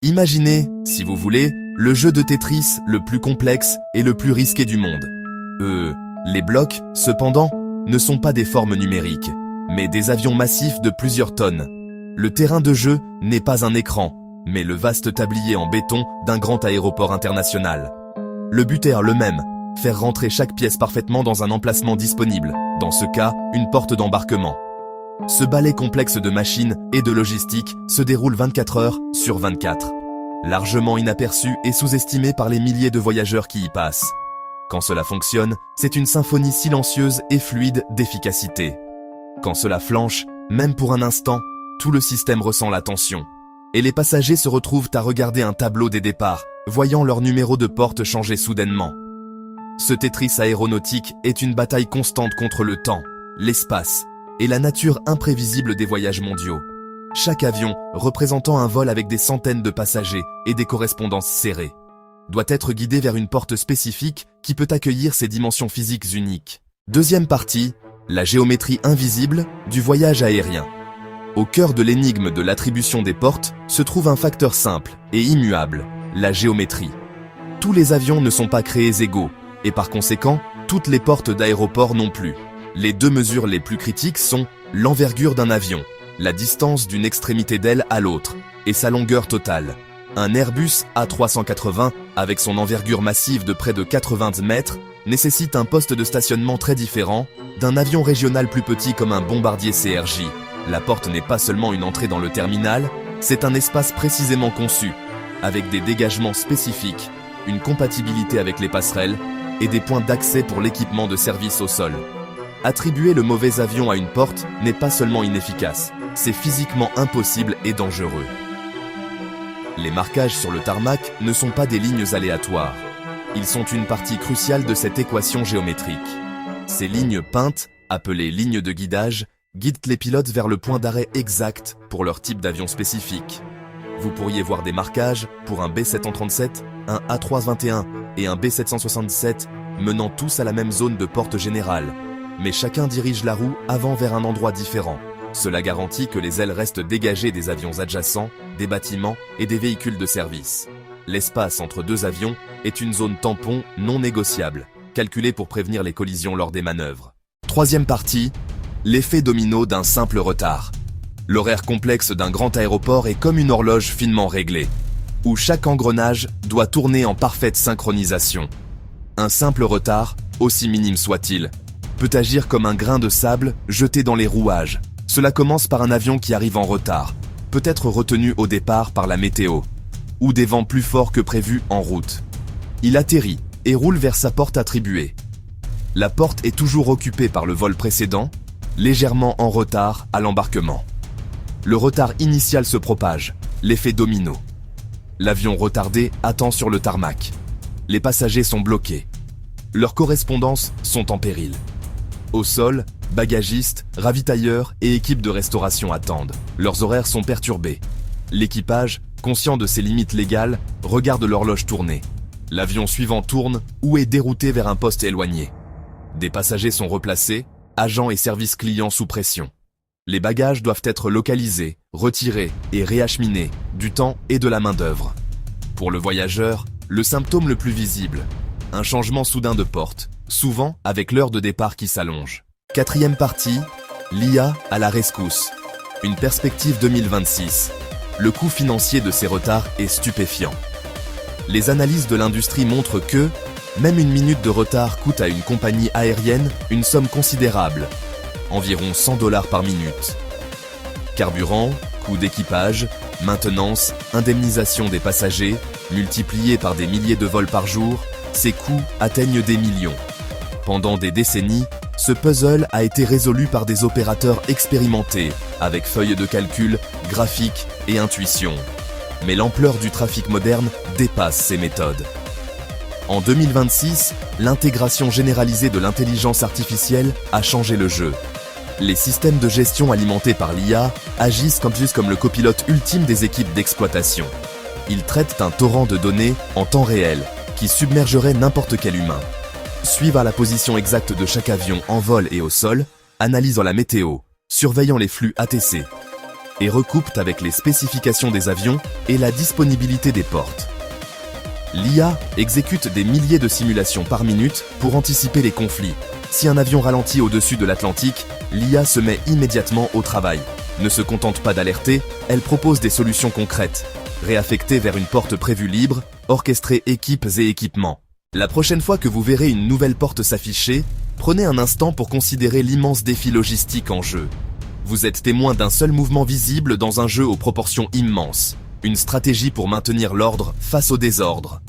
Imaginez, si vous voulez, le jeu de Tetris le plus complexe et le plus risqué du monde. Les blocs, cependant, ne sont pas des formes numériques, mais des avions massifs de plusieurs tonnes. Le terrain de jeu n'est pas un écran, mais le vaste tablier en béton d'un grand aéroport international. Le but est le même, faire rentrer chaque pièce parfaitement dans un emplacement disponible, dans ce cas, une porte d'embarquement. Ce ballet complexe de machines et de logistique se déroule 24 heures sur 24. Largement inaperçu et sous-estimé par les milliers de voyageurs qui y passent. Quand cela fonctionne, c'est une symphonie silencieuse et fluide d'efficacité. Quand cela flanche, même pour un instant, tout le système ressent la tension. Et les passagers se retrouvent à regarder un tableau des départs, voyant leur numéro de porte changer soudainement. Ce Tetris aéronautique est une bataille constante contre le temps, l'espace et la nature imprévisible des voyages mondiaux. Chaque avion, représentant un vol avec des centaines de passagers et des correspondances serrées, doit être guidé vers une porte spécifique qui peut accueillir ces dimensions physiques uniques. Deuxième partie, la géométrie invisible du voyage aérien. Au cœur de l'énigme de l'attribution des portes se trouve un facteur simple et immuable, la géométrie. Tous les avions ne sont pas créés égaux, et par conséquent, toutes les portes d'aéroport non plus. Les deux mesures les plus critiques sont l'envergure d'un avion, la distance d'une extrémité d'aile à l'autre, et sa longueur totale. Un Airbus A380, avec son envergure massive de près de 80 mètres, nécessite un poste de stationnement très différent d'un avion régional plus petit comme un bombardier CRJ. La porte n'est pas seulement une entrée dans le terminal, c'est un espace précisément conçu, avec des dégagements spécifiques, une compatibilité avec les passerelles et des points d'accès pour l'équipement de service au sol. Attribuer le mauvais avion à une porte n'est pas seulement inefficace, c'est physiquement impossible et dangereux. Les marquages sur le tarmac ne sont pas des lignes aléatoires. Ils sont une partie cruciale de cette équation géométrique. Ces lignes peintes, appelées lignes de guidage, guident les pilotes vers le point d'arrêt exact pour leur type d'avion spécifique. Vous pourriez voir des marquages pour un B737, un A321 et un B767 menant tous à la même zone de porte générale. Mais chacun dirige la roue avant vers un endroit différent. Cela garantit que les ailes restent dégagées des avions adjacents, des bâtiments et des véhicules de service. L'espace entre deux avions est une zone tampon non négociable, calculée pour prévenir les collisions lors des manœuvres. Troisième partie, l'effet domino d'un simple retard. L'horaire complexe d'un grand aéroport est comme une horloge finement réglée, où chaque engrenage doit tourner en parfaite synchronisation. Un simple retard, aussi minime soit-il, peut agir comme un grain de sable jeté dans les rouages. Cela commence par un avion qui arrive en retard, peut être retenu au départ par la météo, ou des vents plus forts que prévu en route. Il atterrit et roule vers sa porte attribuée. La porte est toujours occupée par le vol précédent, légèrement en retard à l'embarquement. Le retard initial se propage, l'effet domino. L'avion retardé attend sur le tarmac. Les passagers sont bloqués. Leurs correspondances sont en péril. Au sol, bagagistes, ravitailleurs et équipes de restauration attendent. Leurs horaires sont perturbés. L'équipage, conscient de ses limites légales, regarde l'horloge tourner. L'avion suivant tourne ou est dérouté vers un poste éloigné. Des passagers sont replacés, agents et services clients sous pression. Les bagages doivent être localisés, retirés et réacheminés, du temps et de la main-d'œuvre. Pour le voyageur, le symptôme le plus visible, un changement soudain de porte, souvent avec l'heure de départ qui s'allonge. Quatrième partie, l'IA à la rescousse. Une perspective 2026. Le coût financier de ces retards est stupéfiant. Les analyses de l'industrie montrent que, même une minute de retard coûte à une compagnie aérienne une somme considérable, environ $100 par minute. Carburant, coût d'équipage, maintenance, indemnisation des passagers, multipliés par des milliers de vols par jour, ces coûts atteignent des millions. Pendant des décennies, ce puzzle a été résolu par des opérateurs expérimentés, avec feuilles de calcul, graphiques et intuition. Mais l'ampleur du trafic moderne dépasse ces méthodes. En 2026, l'intégration généralisée de l'intelligence artificielle a changé le jeu. Les systèmes de gestion alimentés par l'IA agissent comme le copilote ultime des équipes d'exploitation. Ils traitent un torrent de données en temps réel, qui submergerait n'importe quel humain. Suivent à la position exacte de chaque avion en vol et au sol, analysant la météo, surveillant les flux ATC. et recoupent avec les spécifications des avions et la disponibilité des portes. L'IA exécute des milliers de simulations par minute pour anticiper les conflits. Si un avion ralentit au-dessus de l'Atlantique, l'IA se met immédiatement au travail. Ne se contente pas d'alerter, elle propose des solutions concrètes. Réaffectée vers une porte prévue libre, orchestrer équipes et équipements. La prochaine fois que vous verrez une nouvelle porte s'afficher, prenez un instant pour considérer l'immense défi logistique en jeu. Vous êtes témoin d'un seul mouvement visible dans un jeu aux proportions immenses. Une stratégie pour maintenir l'ordre face au désordre.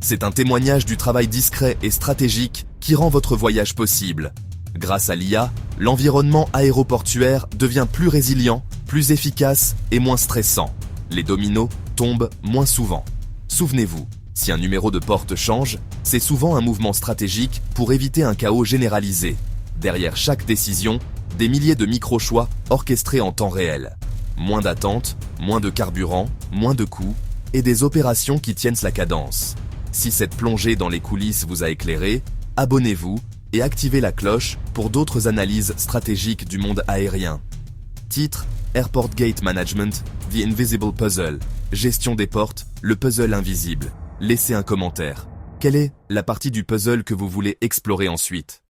C'est un témoignage du travail discret et stratégique qui rend votre voyage possible. Grâce à l'IA, l'environnement aéroportuaire devient plus résilient, plus efficace et moins stressant. Les dominos tombent moins souvent. Souvenez-vous, si un numéro de porte change, c'est souvent un mouvement stratégique pour éviter un chaos généralisé. Derrière chaque décision, des milliers de micro-choix orchestrés en temps réel. Moins d'attente, moins de carburant, moins de coûts, et des opérations qui tiennent la cadence. Si cette plongée dans les coulisses vous a éclairé, abonnez-vous et activez la cloche pour d'autres analyses stratégiques du monde aérien. Titre: Airport Gate Management, The Invisible Puzzle. Gestion des portes, le puzzle invisible. Laissez un commentaire. Quelle est la partie du puzzle que vous voulez explorer ensuite ?